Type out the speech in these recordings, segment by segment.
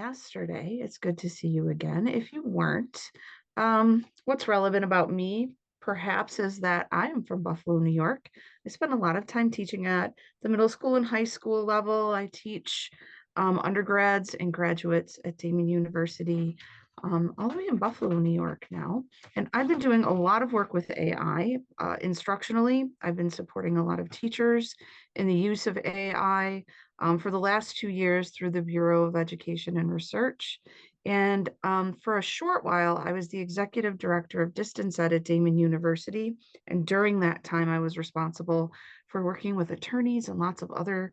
yesterday. It's good to see you again. If you weren't, what's relevant about me, perhaps, is that I am from Buffalo, New York. I spend a lot of time teaching at the middle school and high school level. I teach undergrads and graduates at Daemen University, all the way in Buffalo, New York now. And I've been doing a lot of work with AI instructionally. I've been supporting a lot of teachers in the use of AI for the last 2 years through the Bureau of Education and Research. And for a short while, I was the executive director of distance ed at Daemen University. And during that time, I was responsible for working with attorneys and lots of other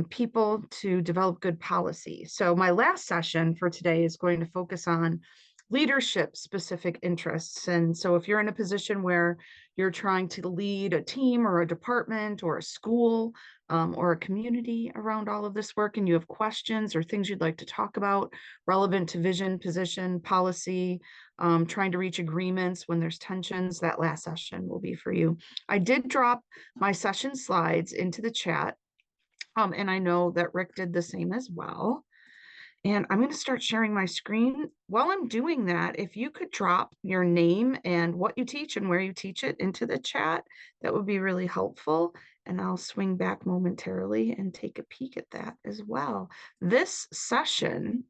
people to develop good policy. So my last session for today is going to focus on leadership specific interests. And so if you're in a position where you're trying to lead a team or a department or a school or a community around all of this work, and you have questions or things you'd like to talk about relevant to vision, position, policy, trying to reach agreements when there's tensions, that last session will be for you. I did drop my session slides into the chat, and I know that Rick did the same as well. And I'm going to start sharing my screen. While I'm doing that, if you could drop your name and what you teach and where you teach it into the chat, that would be really helpful. And I'll swing back momentarily and take a peek at that as well. This session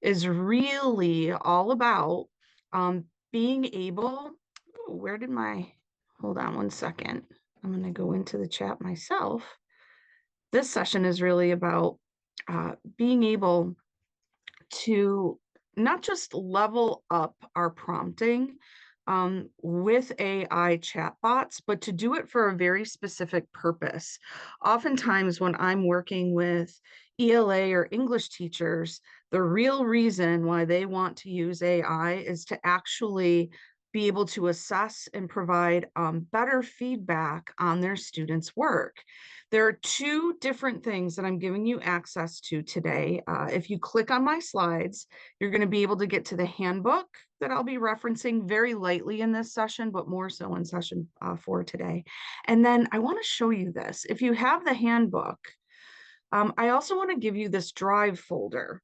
is really all about being able, hold on one second. I'm going to go into the chat myself. This session is really about being able to not just level up our prompting with AI chatbots, but to do it for a very specific purpose. Oftentimes, when I'm working with ELA or English teachers, the real reason why they want to use AI is to actually be able to assess and provide better feedback on their students' work. There are two different things that I'm giving you access to today. If you click on my slides, you're going to be able to get to the handbook that I'll be referencing very lightly in this session, but more so in session 4 today. And then I want to show you this. If you have the handbook, I also want to give you this Drive folder.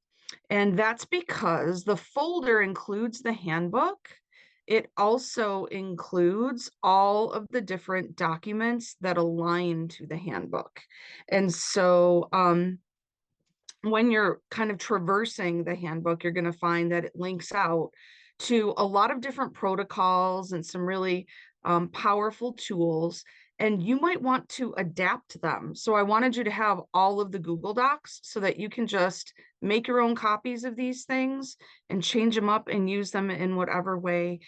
And that's because the folder includes the handbook. It also includes all of the different documents that align to the handbook. And so when you're kind of traversing the handbook, you're going to find that it links out to a lot of different protocols and some really powerful tools, and you might want to adapt them. So I wanted you to have all of the Google Docs so that you can just make your own copies of these things and change them up and use them in whatever way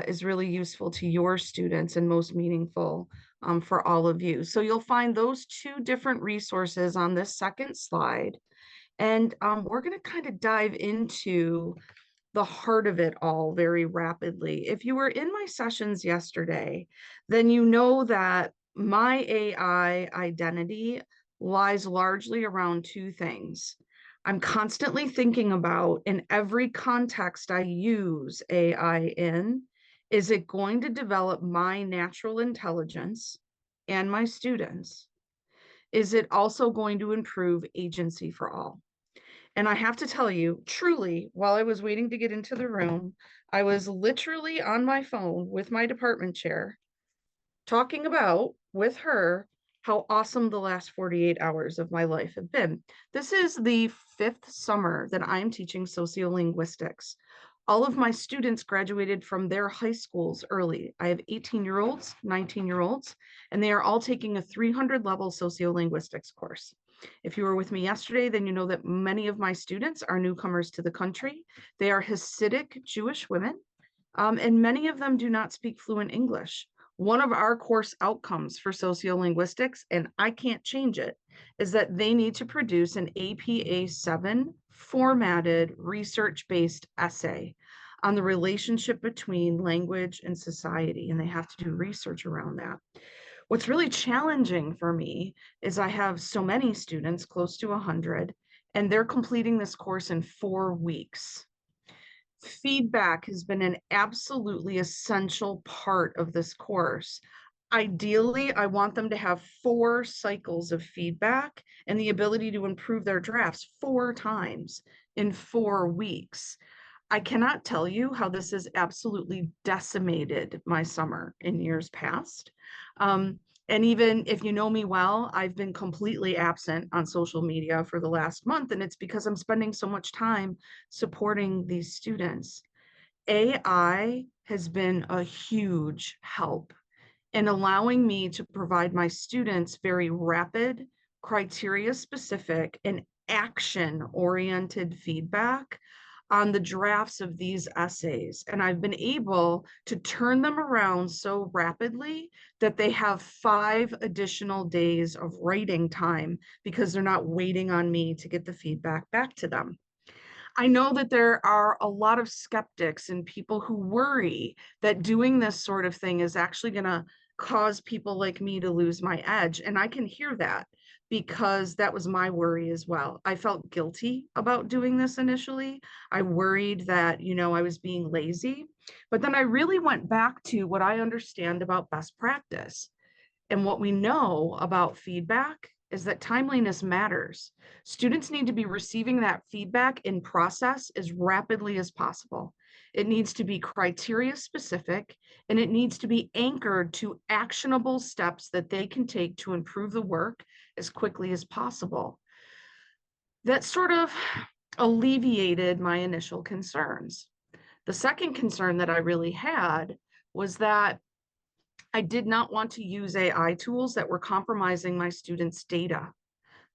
is really useful to your students and most meaningful for all of you. So you'll find those two different resources on this second slide. And we're going to kind of dive into the heart of it all very rapidly. If you were in my sessions yesterday, then you know that my AI identity lies largely around two things. I'm constantly thinking about, in every context I use AI in, is it going to develop my natural intelligence and my students? Is it also going to improve agency for all? And I have to tell you, truly, while I was waiting to get into the room, I was literally on my phone with my department chair, talking about with her how awesome the last 48 hours of my life have been. This is the 5th summer that I'm teaching sociolinguistics. All of my students graduated from their high schools early. I have 18-year-olds, 19-year-olds, and they are all taking a 300 level sociolinguistics course. If you were with me yesterday, then you know that many of my students are newcomers to the country. They are Hasidic Jewish women, and many of them do not speak fluent English. One of our course outcomes for sociolinguistics, and I can't change it, is that they need to produce an APA 7 formatted research-based essay on the relationship between language and society, and they have to do research around that. What's really challenging for me is I have so many students, close to 100, and they're completing this course in 4 weeks. Feedback has been an absolutely essential part of this course. Ideally, I want them to have 4 cycles of feedback and the ability to improve their drafts 4 times in 4 weeks. I cannot tell you how this has absolutely decimated my summer in years past. Um, and even if you know me well, I've been completely absent on social media for the last month, and it's because I'm spending so much time supporting these students. AI has been a huge help in allowing me to provide my students very rapid, criteria specific, and action oriented feedback on the drafts of these essays. And I've been able to turn them around so rapidly that they have 5 additional days of writing time because they're not waiting on me to get the feedback back to them. I know that there are a lot of skeptics and people who worry that doing this sort of thing is actually going to cause people like me to lose my edge. And I can hear that because that was my worry as well. I felt guilty about doing this initially. I worried that, I was being lazy. But then I really went back to what I understand about best practice. And what we know about feedback is that timeliness matters. Students need to be receiving that feedback in process as rapidly as possible. It needs to be criteria specific, and it needs to be anchored to actionable steps that they can take to improve the work as quickly as possible. That sort of alleviated my initial concerns. The second concern that I really had was that I did not want to use AI tools that were compromising my students' data.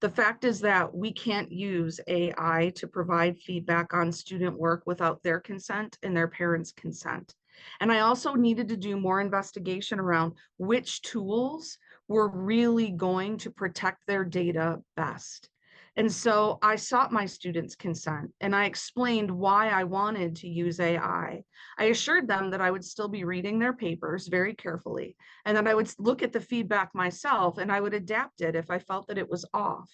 The fact is that we can't use AI to provide feedback on student work without their consent and their parents' consent. And I also needed to do more investigation around which tools were really going to protect their data best. And so I sought my students' consent and I explained why I wanted to use AI. I assured them that I would still be reading their papers very carefully and that I would look at the feedback myself and I would adapt it if I felt that it was off.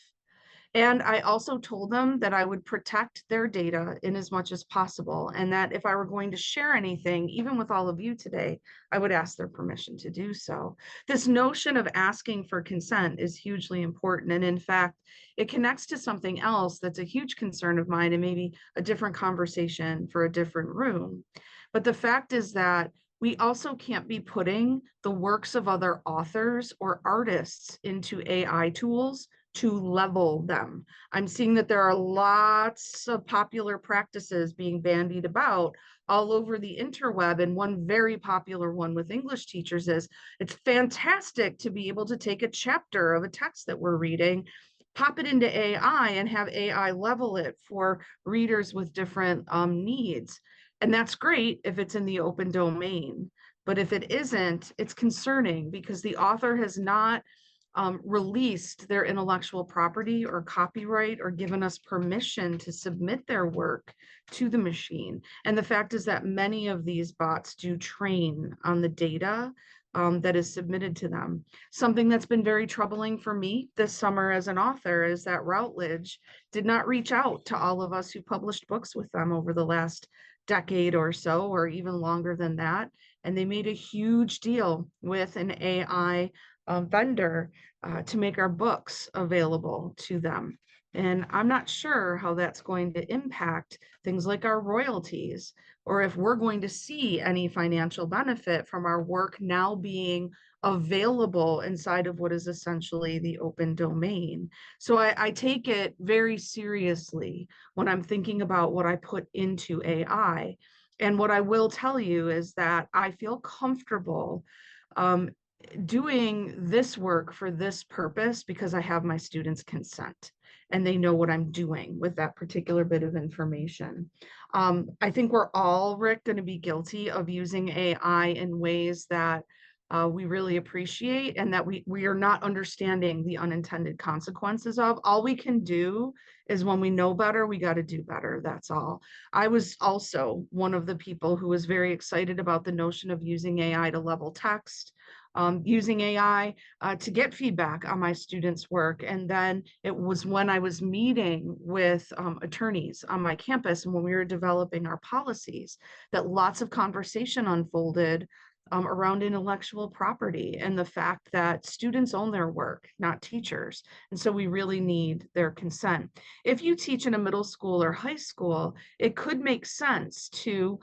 And I also told them that I would protect their data in as much as possible, and that if I were going to share anything, even with all of you today, I would ask their permission to do so. This notion of asking for consent is hugely important. And in fact, it connects to something else that's a huge concern of mine and maybe a different conversation for a different room. But the fact is that we also can't be putting the works of other authors or artists into AI tools to level them. I'm seeing that there are lots of popular practices being bandied about all over the interweb. And one very popular one with English teachers is it's fantastic to be able to take a chapter of a text that we're reading, pop it into AI, and have AI level it for readers with different needs. And that's great if it's in the open domain. But if it isn't, it's concerning because the author has not released their intellectual property or copyright or given us permission to submit their work to the machine. And the fact is that many of these bots do train on the data that is submitted to them. Something that's been very troubling for me this summer as an author is that Routledge did not reach out to all of us who published books with them over the last decade or so, or even longer than that. And they made a huge deal with an AI vendor to make our books available to them. And I'm not sure how that's going to impact things like our royalties, or if we're going to see any financial benefit from our work now being available inside of what is essentially the open domain. So I take it very seriously when I'm thinking about what I put into AI. And what I will tell you is that I feel comfortable um, doing this work for this purpose because I have my students' consent and they know what I'm doing with that particular bit of information. I think we're all, Rick, going to be guilty of using AI in ways that we really appreciate and that we are not understanding the unintended consequences of. All we can do is when we know better, we got to do better. That's all. I was also one of the people who was very excited about the notion of using AI to level text, using AI to get feedback on my students' work. And then it was when I was meeting with attorneys on my campus and when we were developing our policies that lots of conversation unfolded around intellectual property and the fact that students own their work, not teachers. And so we really need their consent. If you teach in a middle school or high school, it could make sense to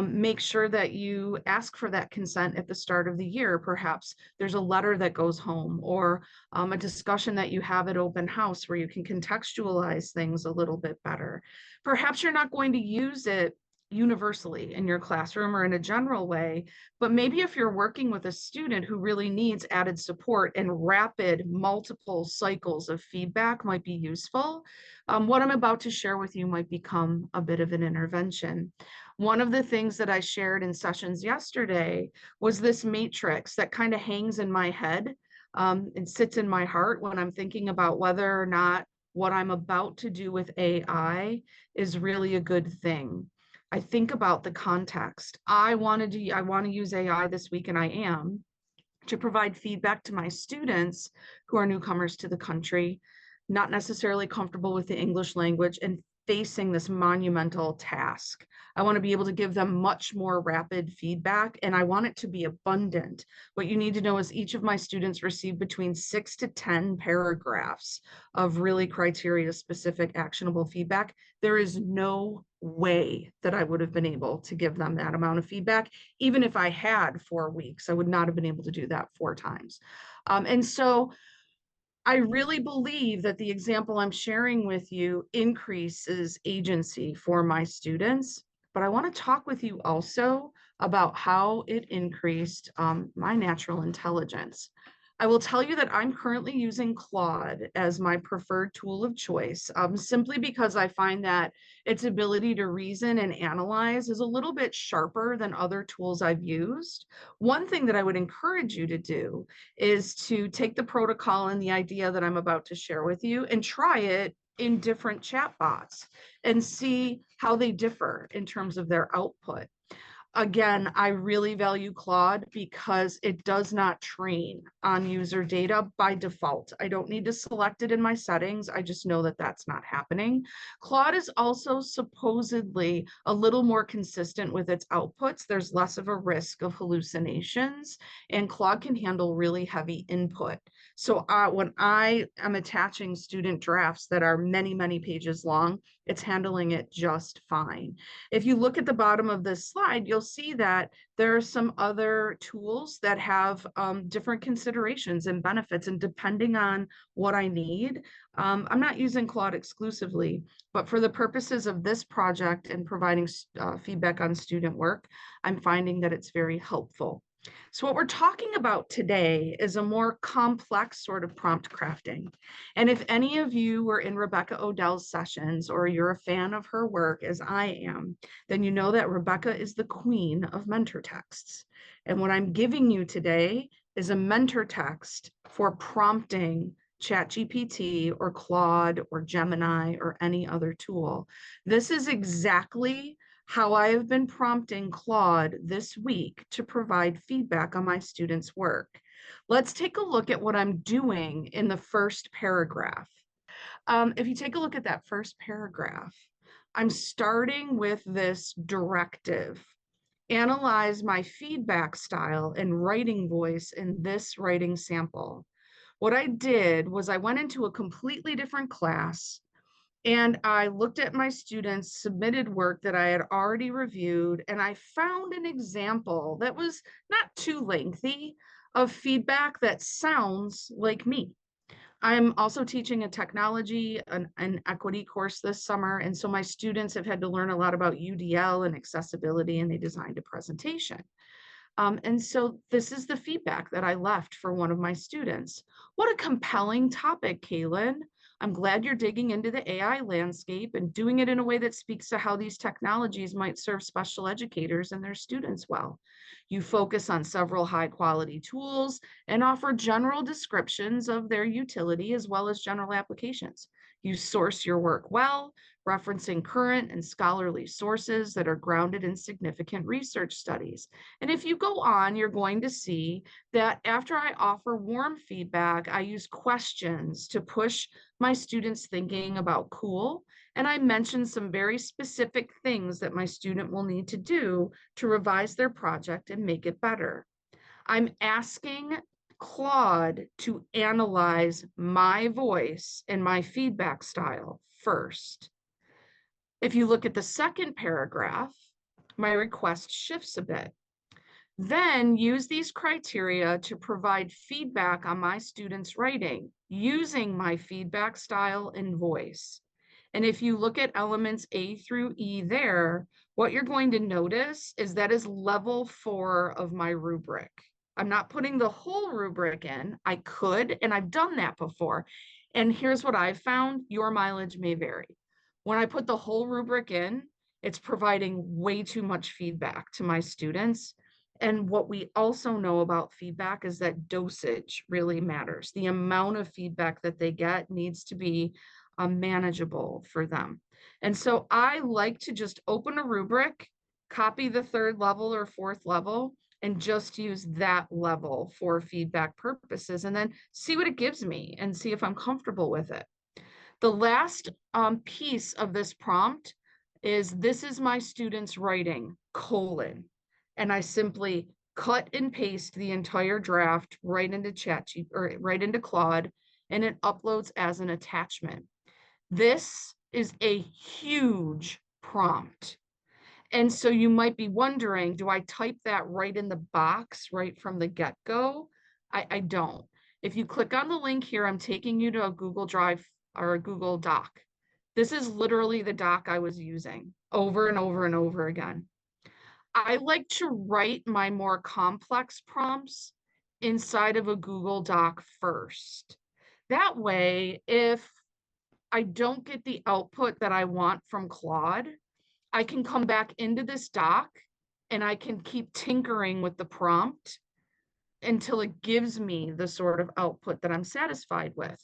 make sure that you ask for that consent at the start of the year. Perhaps there's a letter that goes home or a discussion that you have at open house where you can contextualize things a little bit better. Perhaps you're not going to use it universally in your classroom or in a general way, but maybe if you're working with a student who really needs added support and rapid multiple cycles of feedback might be useful, what I'm about to share with you might become a bit of an intervention. One of the things that I shared in sessions yesterday was this matrix that kind of hangs in my head and sits in my heart when I'm thinking about whether or not what I'm about to do with AI is really a good thing. I think about the context. I want to use AI this week, and I am, to provide feedback to my students who are newcomers to the country, not necessarily comfortable with the English language and facing this monumental task. I want to be able to give them much more rapid feedback, and I want it to be abundant. What you need to know is each of my students receive between 6 to 10 paragraphs of really criteria specific actionable feedback. There is no way that I would have been able to give them that amount of feedback. Even if I had 4 weeks, I would not have been able to do that 4 times. And so I really believe that the example I'm sharing with you increases agency for my students, but I want to talk with you also about how it increased my natural intelligence. I will tell you that I'm currently using Claude as my preferred tool of choice, simply because I find that its ability to reason and analyze is a little bit sharper than other tools I've used. One thing that I would encourage you to do is to take the protocol and the idea that I'm about to share with you and try it in different chatbots and see how they differ in terms of their output. Again, I really value Claude because it does not train on user data by default. I don't need to select it in my settings. I just know that that's not happening. Claude is also supposedly a little more consistent with its outputs. There's less of a risk of hallucinations, and Claude can handle really heavy input. So when I am attaching student drafts that are many, many pages long, it's handling it just fine. If you look at the bottom of this slide, you'll see that there are some other tools that have different considerations and benefits. And depending on what I need, I'm not using Claude exclusively, but for the purposes of this project and providing feedback on student work, I'm finding that it's very helpful. So what we're talking about today is a more complex sort of prompt crafting. And if any of you were in Rebecca Odell's sessions or you're a fan of her work as I am, then you know that Rebecca is the queen of mentor texts. And what I'm giving you today is a mentor text for prompting ChatGPT or Claude or Gemini or any other tool. This is exactly how I have been prompting Claude this week to provide feedback on my students' work. Let's take a look at what I'm doing in the first paragraph. If you take a look at that first paragraph, I'm starting with this directive. Analyze my feedback style and writing voice in this writing sample. What I did was I went into a completely different class and I looked at my students' submitted work that I had already reviewed, and I found an example that was not too lengthy of feedback that sounds like me. I'm also teaching a technology, an equity course this summer. And so my students have had to learn a lot about UDL and accessibility, and they designed a presentation. And so this is the feedback that I left for one of my students. What a compelling topic, Kaylin. I'm glad you're digging into the AI landscape and doing it in a way that speaks to how these technologies might serve special educators and their students well. You focus on several high quality tools and offer general descriptions of their utility as well as general applications. You source your work well, referencing current and scholarly sources that are grounded in significant research studies. And if you go on, you're going to see that after I offer warm feedback, I use questions to push my students' thinking about cool. And I mention some very specific things that my student will need to do to revise their project and make it better. I'm asking Claude to analyze my voice and my feedback style first. If you look at the second paragraph, my request shifts a bit. Then use these criteria to provide feedback on my students' writing using my feedback style and voice. And if you look at elements A through E there, what you're going to notice is that is level 4 of my rubric. I'm not putting the whole rubric in. I could, and I've done that before. And here's what I've found. Your mileage may vary. When I put the whole rubric in, it's providing way too much feedback to my students. And what we also know about feedback is that dosage really matters. The amount of feedback that they get needs to be manageable for them. And so I like to just open a rubric, copy the third level or fourth level, and just use that level for feedback purposes, and then see what it gives me and see if I'm comfortable with it. The last piece of this prompt is this is my student's writing, colon. And I simply cut and paste the entire draft right into ChatGPT or right into Claude, and it uploads as an attachment. This is a huge prompt. And so you might be wondering, do I type that right in the box right from the get-go? I don't. If you click on the link here, I'm taking you to a Google Drive or a Google Doc. This is literally the doc I was using over and over and over again. I like to write my more complex prompts inside of a Google Doc first. That way, if I don't get the output that I want from Claude, I can come back into this doc and I can keep tinkering with the prompt until it gives me the sort of output that I'm satisfied with.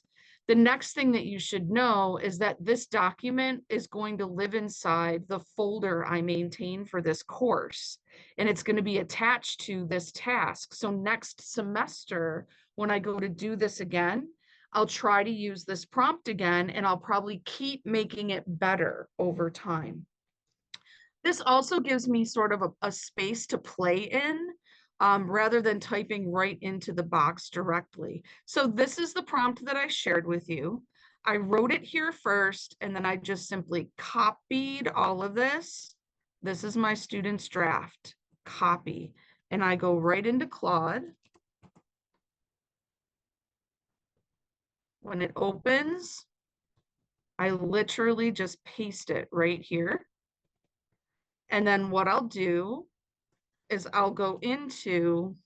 The next thing that you should know is that this document is going to live inside the folder I maintain for this course, and it's going to be attached to this task. So next semester, when I go to do this again, I'll try to use this prompt again, and I'll probably keep making it better over time. This also gives me sort of a space to play in rather than typing right into the box directly. So this is the prompt that I shared with you. I wrote it here first, and then I just simply copied all of this. This is my student's draft, copy, and I go right into Claude. When it opens, I literally just paste it right here. And then what I'll do is I'll go into,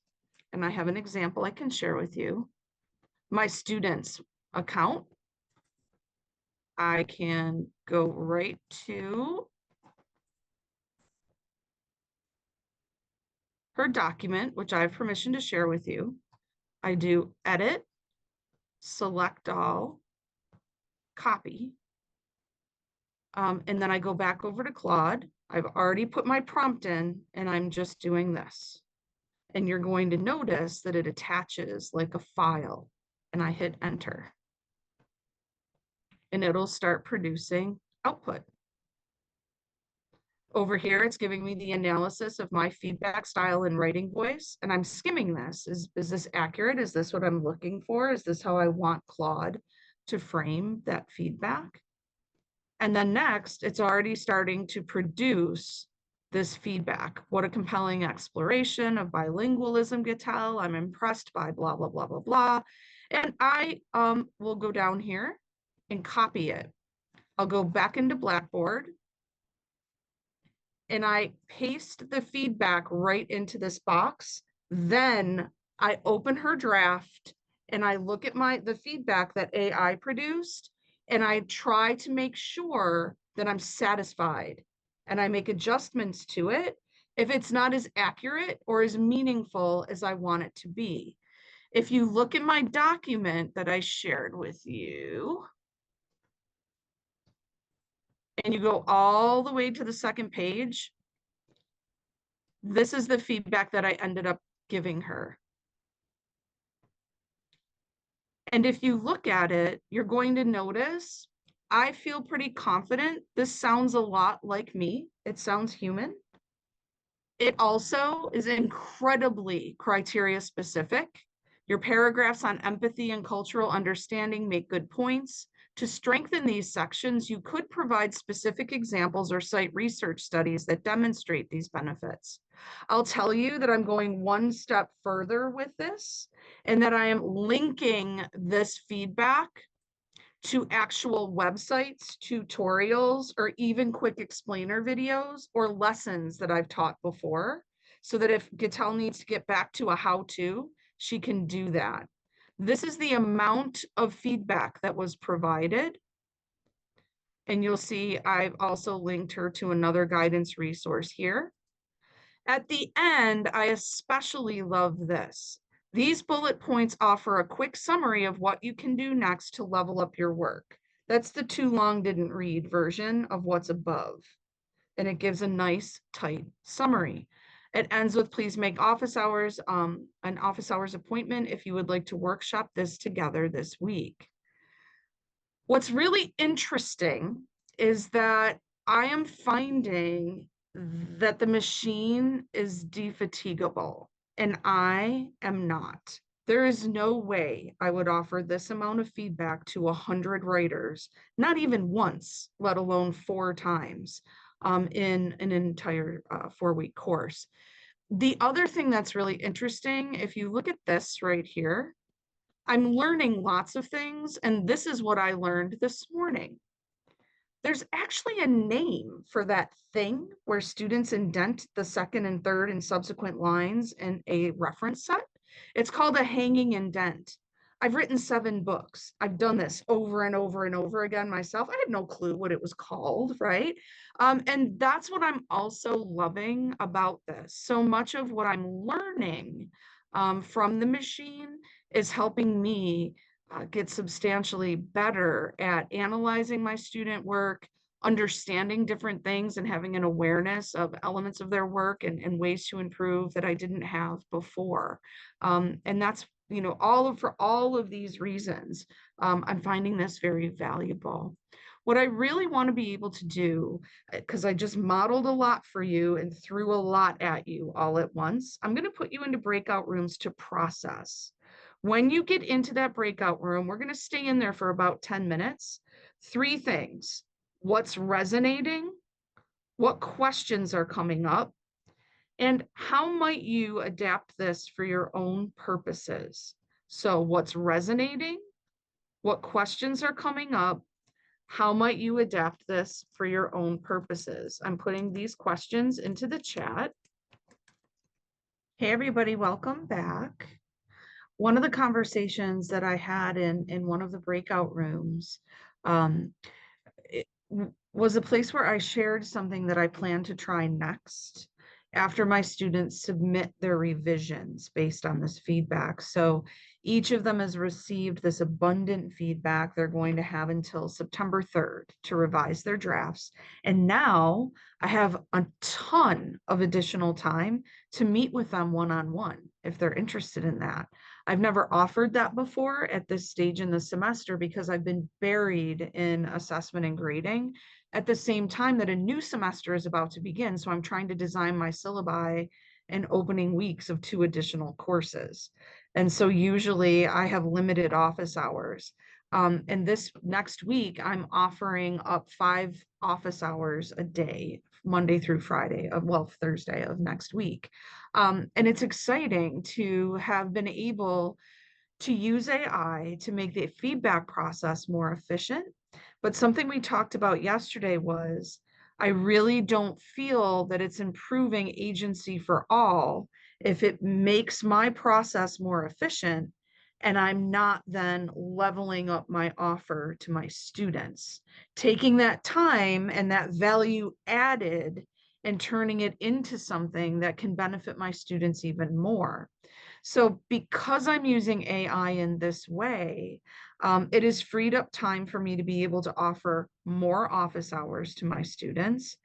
and I have an example I can share with you, my student's account. I can go right to her document, which I have permission to share with you. I do edit, select all, copy, and then I go back over to Claude. I've already put my prompt in, and I'm just doing this. And you're going to notice that it attaches like a file, and I hit enter. And it'll start producing output. Over here, it's giving me the analysis of my feedback style and writing voice, and I'm skimming this. Is this accurate? Is this what I'm looking for? Is this how I want Claude to frame that feedback? And then next, it's already starting to produce this feedback. What a compelling exploration of bilingualism, Gatel. I'm impressed by blah, blah, blah, blah, blah. And I will go down here and copy it. I'll go back into Blackboard and I paste the feedback right into this box. Then I open her draft and I look at the feedback that AI produced, and I try to make sure that I'm satisfied, and I make adjustments to it if it's not as accurate or as meaningful as I want it to be. If you look at my document that I shared with you, and you go all the way to the second page, this is the feedback that I ended up giving her. And if you look at it, you're going to notice I feel pretty confident. This sounds a lot like me. It sounds human. It also is incredibly criteria specific. Your paragraphs on empathy and cultural understanding make good points. To strengthen these sections, you could provide specific examples or cite research studies that demonstrate these benefits. I'll tell you that I'm going one step further with this, and that I am linking this feedback to actual websites, tutorials, or even quick explainer videos or lessons that I've taught before, so that if Gatel needs to get back to a how-to, she can do that. This is the amount of feedback that was provided. And you'll see I've also linked her to another guidance resource here. At the end, I especially love this. These bullet points offer a quick summary of what you can do next to level up your work. That's the too long didn't read version of what's above. And it gives a nice, tight summary. It ends with, please make office hours, an office hours appointment if you would like to workshop this together this week. What's really interesting is that I am finding that the machine is defatigable, and I am not. There is no way I would offer this amount of feedback to 100 writers, not even once, let alone 4 times in an entire 4-week course. The other thing that's really interesting, if you look at this right here, I'm learning lots of things, and this is what I learned this morning. There's actually a name for that thing where students indent the second and third and subsequent lines in a reference set. It's called a hanging indent. I've written 7 books. I've done this over and over and over again myself. I had no clue what it was called, right? And that's what I'm also loving about this. So much of what I'm learning from the machine is helping me get substantially better at analyzing my student work, understanding different things, and having an awareness of elements of their work and ways to improve that I didn't have before. And that's, for all of these reasons, I'm finding this very valuable. What I really want to be able to do, because I just modeled a lot for you and threw a lot at you all at once, I'm going to put you into breakout rooms to process. When you get into that breakout room, we're going to stay in there for about 10 minutes. 3 things: what's resonating, what questions are coming up, and how might you adapt this for your own purposes. So what's resonating, what questions are coming up, how might you adapt this for your own purposes? I'm putting these questions into the chat. Hey, everybody, welcome back. One of the conversations that I had in one of the breakout rooms it was a place where I shared something that I plan to try next after my students submit their revisions based on this feedback. So each of them has received this abundant feedback. They're going to have until September 3rd to revise their drafts. And now I have a ton of additional time to meet with them one-on-one if they're interested in that. I've never offered that before at this stage in the semester because I've been buried in assessment and grading at the same time that a new semester is about to begin. So I'm trying to design my syllabi and opening weeks of 2 additional courses. And so usually I have limited office hours. And this next week, I'm offering up 5 office hours a day, Monday through Friday Thursday of next week. And it's exciting to have been able to use AI to make the feedback process more efficient. But something we talked about yesterday was I really don't feel that it's improving agency for all if it makes my process more efficient and I'm not then leveling up my offer to my students, taking that time and that value added and turning it into something that can benefit my students even more. So because I'm using AI in this way, it has freed up time for me to be able to offer more office hours to my students.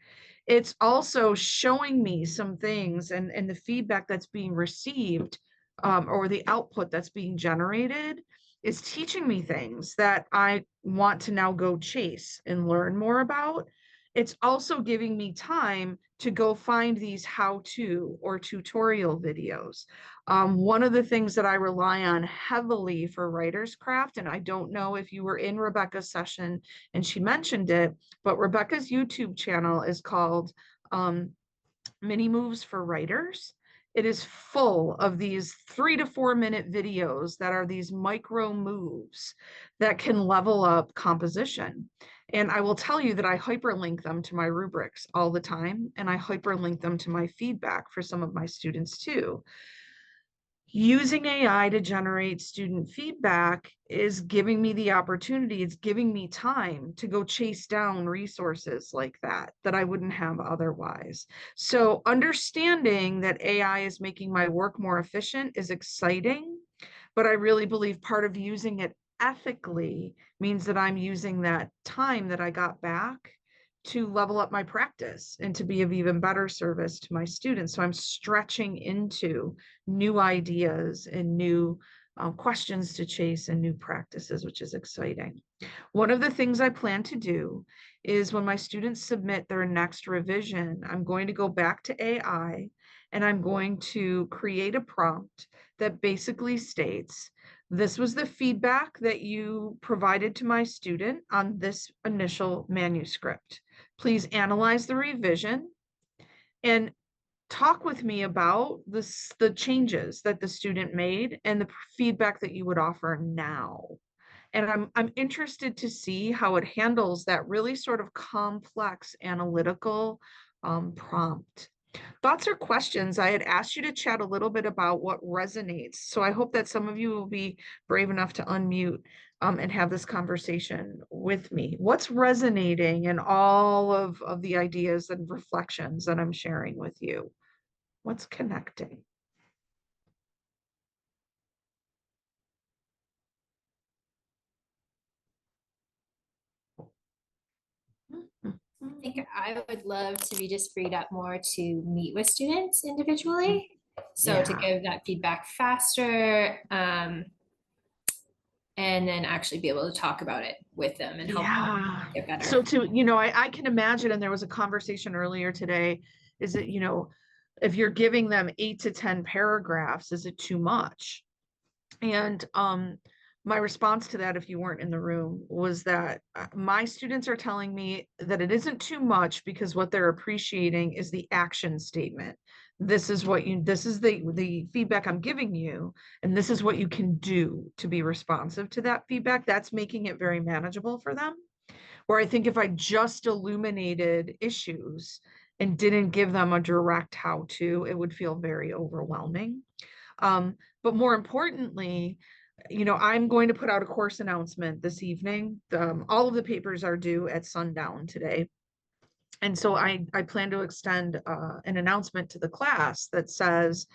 It's also showing me some things, and the feedback that's being received, or the output that's being generated is teaching me things that I want to now go chase and learn more about. It's also giving me time to go find these how-to or tutorial videos. One of the things that I rely on heavily for writer's craft, and I don't know if you were in Rebecca's session and she mentioned it, but Rebecca's YouTube channel is called Mini Moves for Writers. It is full of these 3 to 4 minute videos that are these micro moves that can level up composition. And I will tell you that I hyperlink them to my rubrics all the time, and I hyperlink them to my feedback for some of my students too. Using AI to generate student feedback is giving me the opportunity, it's giving me time to go chase down resources like that I wouldn't have otherwise. So understanding that AI is making my work more efficient is exciting, but I really believe part of using it ethically means that I'm using that time that I got back to level up my practice and to be of even better service to my students. So I'm stretching into new ideas and new questions to chase and new practices, which is exciting. One of the things I plan to do is when my students submit their next revision, I'm going to go back to AI and I'm going to create a prompt that basically states, this was the feedback that you provided to my student on this initial manuscript. Please analyze the revision and talk with me about the changes that the student made and the feedback that you would offer now. And I'm interested to see how it handles that really sort of complex analytical prompt. Thoughts or questions? I had asked you to chat a little bit about what resonates. So I hope that some of you will be brave enough to unmute and have this conversation with me. What's resonating in all of the ideas and reflections that I'm sharing with you? What's connecting? I think I would love to be just freed up more to meet with students individually. So to give that feedback faster, and then actually be able to talk about it with them and help them get better. So I can imagine, and there was a conversation earlier today, is it, if you're giving them 8 to 10 paragraphs, is it too much? And my response to that, if you weren't in the room, was that my students are telling me that it isn't too much because what they're appreciating is the action statement. This is the feedback I'm giving you, and this is what you can do to be responsive to that feedback. That's making it very manageable for them. Where I think if I just illuminated issues and didn't give them a direct how-to, it would feel very overwhelming. But more importantly, I'm going to put out a course announcement this evening. All of the papers are due at sundown today. And so I plan to extend an announcement to the class that says,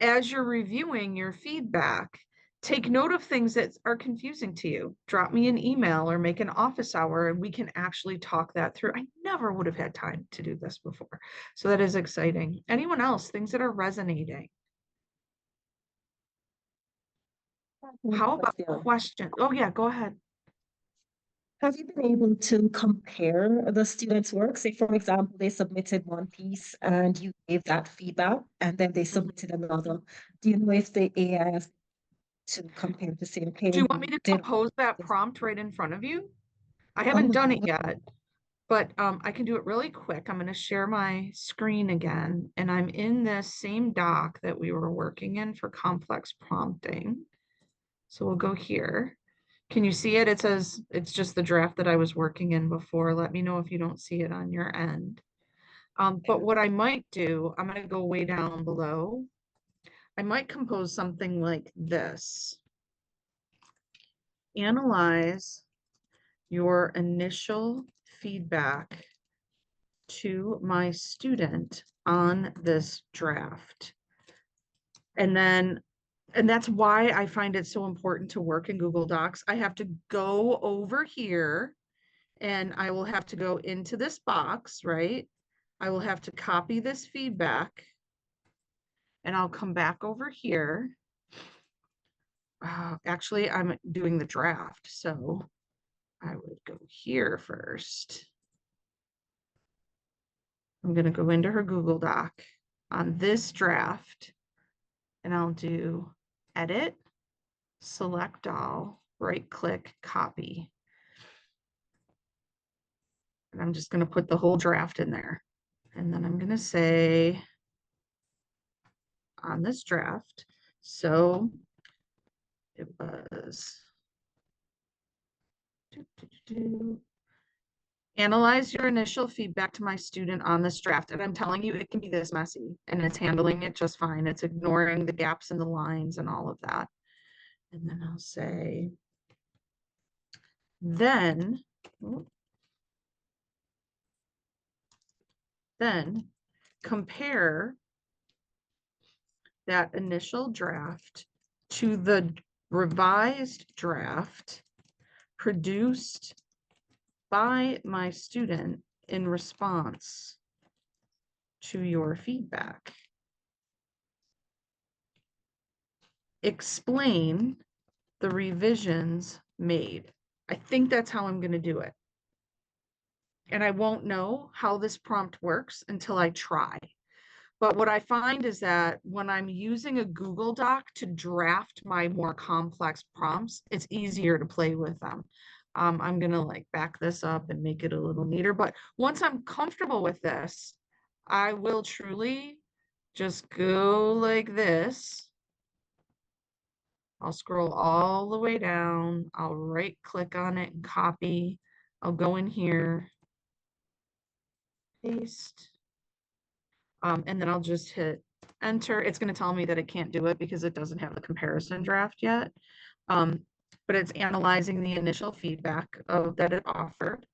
as you're reviewing your feedback, take note of things that are confusing to you. Drop me an email or make an office hour and we can actually talk that through. I never would have had time to do this before. So that is exciting. Anyone else, things that are resonating? How about questions? Oh yeah, go ahead. Have you been able to compare the students' work? Say, for example, they submitted one piece and you gave that feedback, and then they submitted another. Do you know if the AI has to compare the same page? Do you want me to compose that prompt right in front of you? I haven't done it yet, but I can do it really quick. I'm going to share my screen again, and I'm in this same doc that we were working in for complex prompting. So we'll go here. Can you see it? It says it's just the draft that I was working in before. Let me know if you don't see it on your end. But what I might do, I'm going to go way down below. I might compose something like this. Analyze your initial feedback to my student on this draft. And that's why I find it so important to work in Google Docs. I have to go over here and I will have to go into this box, right? I will have to copy this feedback and I'll come back over here. Actually, I'm doing the draft, so I would go here first. I'm going to go into her Google Doc on this draft and I'll do edit, select all, right click, copy. And I'm just going to put the whole draft in there. And then I'm going to say on this draft, so it was analyze your initial feedback to my student on this draft. And I'm telling you, it can be this messy and it's handling it just fine. It's ignoring the gaps in the lines and all of that. And then I'll say, then compare that initial draft to the revised draft produced by my student in response to your feedback. Explain the revisions made. I think that's how I'm going to do it. And I won't know how this prompt works until I try. But what I find is that when I'm using a Google Doc to draft my more complex prompts, it's easier to play with them. I'm going to like back this up and make it a little neater. But once I'm comfortable with this, I will truly just go like this. I'll scroll all the way down. I'll right click on it and copy. I'll go in here, paste. And then I'll just hit enter. It's going to tell me that it can't do it because it doesn't have the comparison draft yet. But it's analyzing the initial feedback that it offered.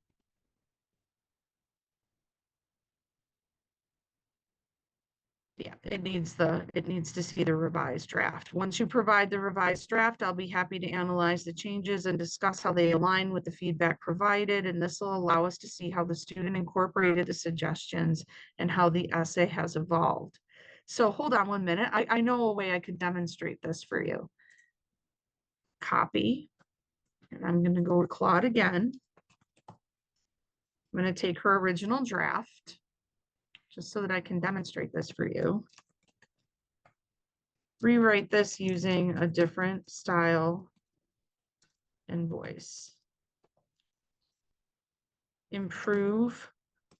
Yeah, it needs to see the revised draft. Once you provide the revised draft, I'll be happy to analyze the changes and discuss how they align with the feedback provided. And this will allow us to see how the student incorporated the suggestions and how the essay has evolved. So hold on 1 minute. I know a way I could demonstrate this for you. Copy, and I'm going to go to Claude again. I'm going to take her original draft just so that I can demonstrate this for you. Rewrite this using a different style and voice. Improve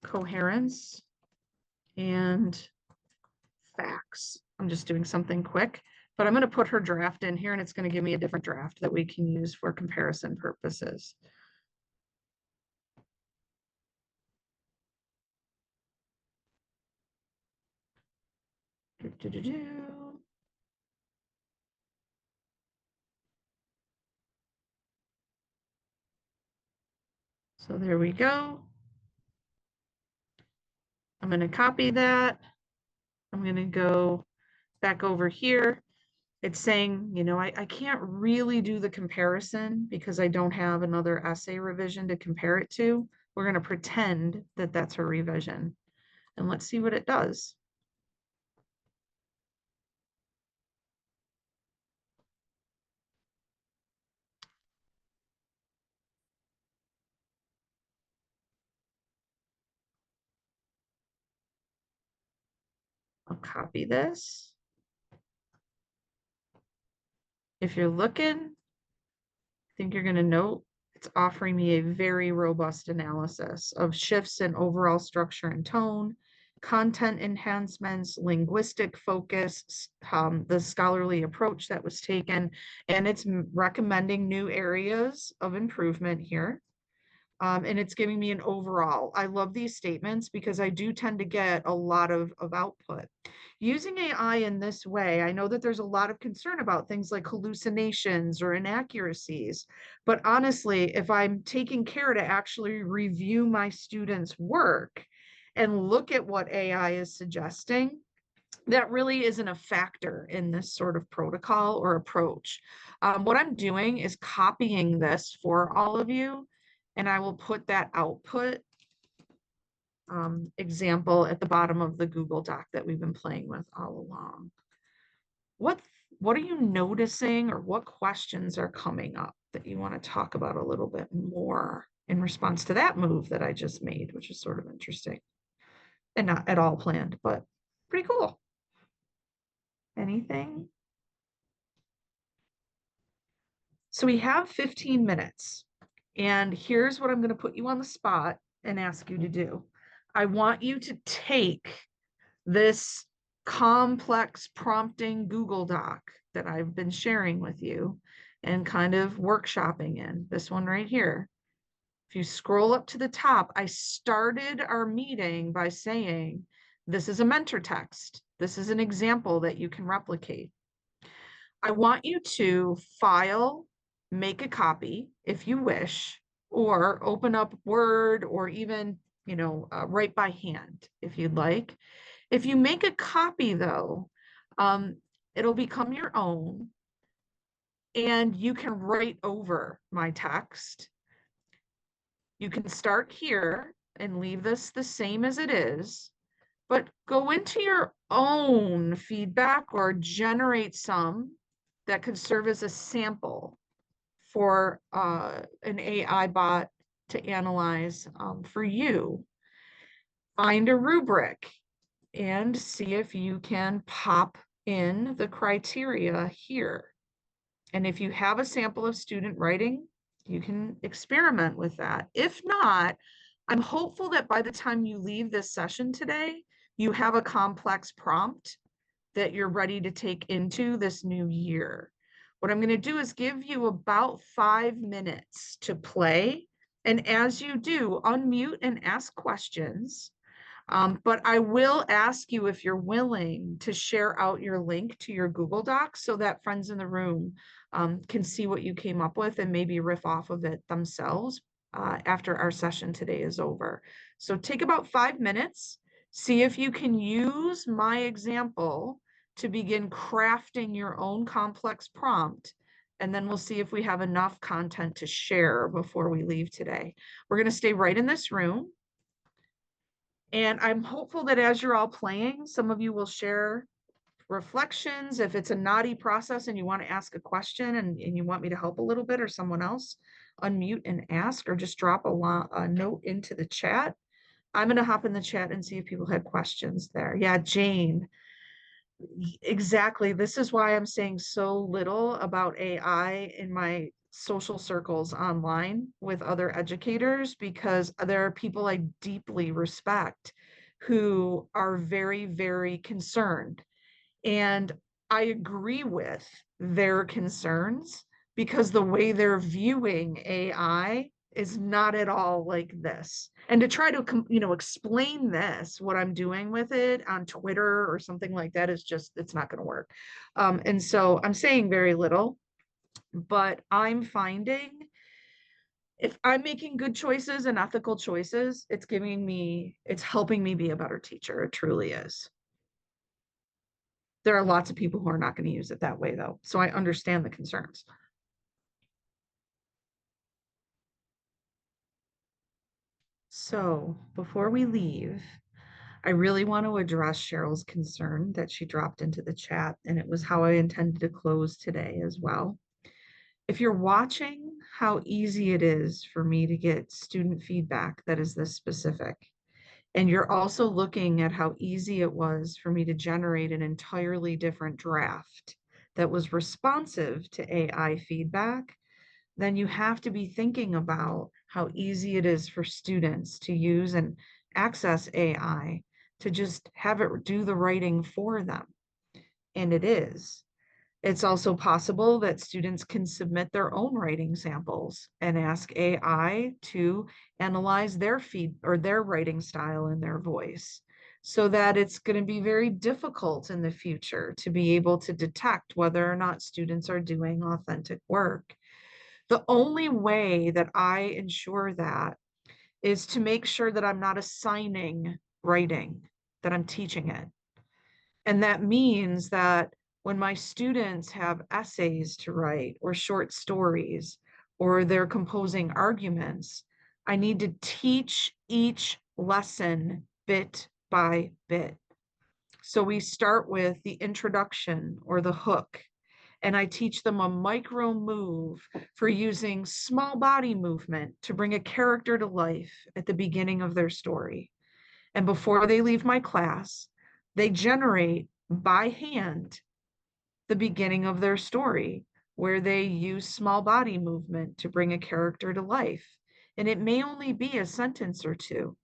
coherence and facts. I'm just doing something quick, but I'm going to put her draft in here and it's going to give me a different draft that we can use for comparison purposes. So there we go. I'm going to copy that. I'm going to go back over here. It's saying, you know, I can't really do the comparison because I don't have another essay revision to compare it to. We're going to pretend that that's a revision. And let's see what it does. I'll copy this. If you're looking, I think you're going to note it's offering me a very robust analysis of shifts in overall structure and tone, content enhancements, linguistic focus, the scholarly approach that was taken, and it's recommending new areas of improvement here. And it's giving me an overall. I love these statements because I do tend to get a lot of output. Using AI in this way, I know that there's a lot of concern about things like hallucinations or inaccuracies, but honestly, if I'm taking care to actually review my students' work and look at what AI is suggesting, that really isn't a factor in this sort of protocol or approach. What I'm doing is copying this for all of you, and I will put that output example at the bottom of the Google Doc that we've been playing with all along. What are you noticing, or what questions are coming up that you want to talk about a little bit more in response to that move that I just made, which is sort of interesting and not at all planned, but pretty cool. Anything? So we have 15 minutes, and here's what I'm going to put you on the spot and ask you to do. I want you to take this complex prompting Google Doc that I've been sharing with you and kind of workshopping in, this one right here. If you scroll up to the top, I started our meeting by saying, this is a mentor text. This is an example that you can replicate. I want you to file, make a copy if you wish, or open up Word, or even, write by hand if you'd like. If you make a copy though, it'll become your own, and you can write over my text. You can start here and leave this the same as it is, but go into your own feedback or generate some that could serve as a sample for an AI bot to analyze for you. Find a rubric and see if you can pop in the criteria here. And if you have a sample of student writing, you can experiment with that. If not, I'm hopeful that by the time you leave this session today, you have a complex prompt that you're ready to take into this new year. What I'm going to do is give you about 5 minutes to play. And as you do, unmute and ask questions. But I will ask you if you're willing to share out your link to your Google Doc so that friends in the room can see what you came up with and maybe riff off of it themselves after our session today is over. So take about 5 minutes, see if you can use my example to begin crafting your own complex prompt, and then we'll see if we have enough content to share before we leave today. We're going to stay right in this room. And I'm hopeful that as you're all playing, some of you will share reflections. If it's a knotty process and you want to ask a question and you want me to help a little bit, or someone else, unmute and ask, or just drop a note into the chat. I'm going to hop in the chat and see if people had questions there. Yeah, Jane. Exactly. This is why I'm saying so little about AI in my social circles online with other educators, because there are people I deeply respect who are very, very concerned. And I agree with their concerns, because the way they're viewing AI is not at all like this. And to try to, explain this, what I'm doing with it on Twitter or something like that, is just, it's not going to work. And so I'm saying very little, but I'm finding if I'm making good choices and ethical choices, it's helping me be a better teacher. It truly is. There are lots of people who are not going to use it that way, though. So I understand the concerns. So before we leave, I really want to address Cheryl's concern that she dropped into the chat, and it was how I intended to close today as well. If you're watching how easy it is for me to get student feedback that is this specific, and you're also looking at how easy it was for me to generate an entirely different draft that was responsive to AI feedback, then you have to be thinking about how easy it is for students to use and access AI to just have it do the writing for them. And it is. It's also possible that students can submit their own writing samples and ask AI to analyze their feed or their writing style and their voice, so that it's going to be very difficult in the future to be able to detect whether or not students are doing authentic work. The only way that I ensure that is to make sure that I'm not assigning writing, that I'm teaching it. And that means that when my students have essays to write or short stories or they're composing arguments, I need to teach each lesson bit by bit. So we start with the introduction or the hook, and I teach them a micro move for using small body movement to bring a character to life at the beginning of their story. And before they leave my class, they generate by hand the beginning of their story, where they use small body movement to bring a character to life. And it may only be a sentence or two.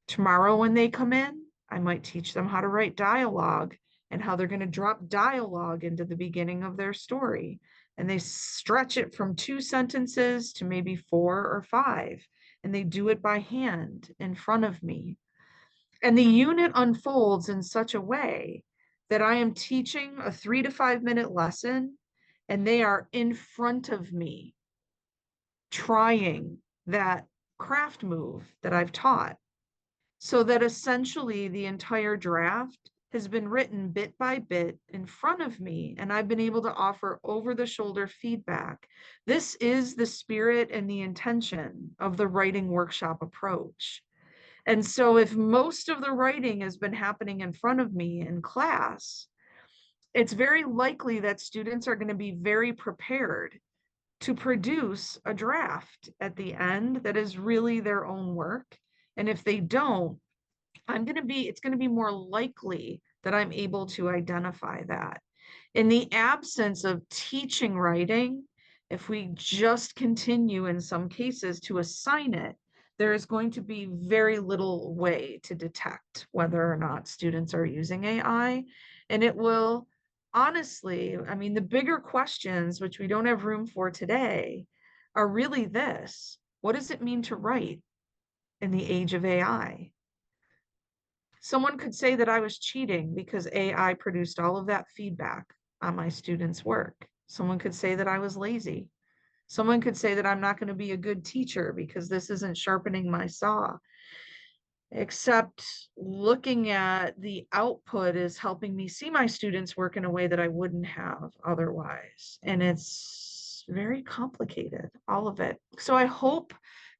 Tomorrow, when they come in, I might teach them how to write dialogue and how they're going to drop dialogue into the beginning of their story. And they stretch it from 2 sentences to maybe 4 or 5. And they do it by hand in front of me. And the unit unfolds in such a way that I am teaching a 3 to 5 minute lesson and they are in front of me trying that craft move that I've taught. So that essentially the entire draft has been written bit by bit in front of me, and I've been able to offer over the shoulder feedback. This is the spirit and the intention of the writing workshop approach. And so if most of the writing has been happening in front of me in class, it's very likely that students are going to be very prepared to produce a draft at the end that is really their own work. And if they don't, it's going to be more likely that I'm able to identify that. In the absence of teaching writing, if we just continue in some cases to assign it, there is going to be very little way to detect whether or not students are using AI. And it will, honestly, I mean, the bigger questions, which we don't have room for today, are really this: what does it mean to write in the age of AI? Someone could say that I was cheating because AI produced all of that feedback on my students' work. Someone could say that I was lazy. Someone could say that I'm not going to be a good teacher because this isn't sharpening my saw. Except looking at the output is helping me see my students work in a way that I wouldn't have otherwise. And it's very complicated, all of it. So I hope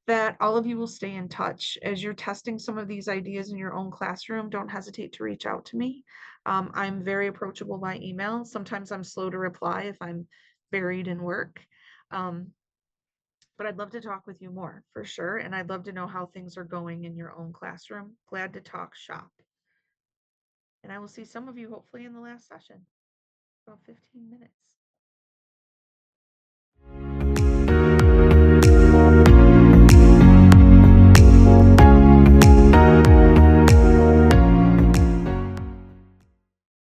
that all of you will stay in touch as you're testing some of these ideas in your own classroom. Don't hesitate to reach out to me. I'm very approachable by email. Sometimes I'm slow to reply if I'm buried in work. But I'd love to talk with you more for sure. And I'd love to know how things are going in your own classroom. Glad to talk shop. And I will see some of you hopefully in the last session, about 15 minutes.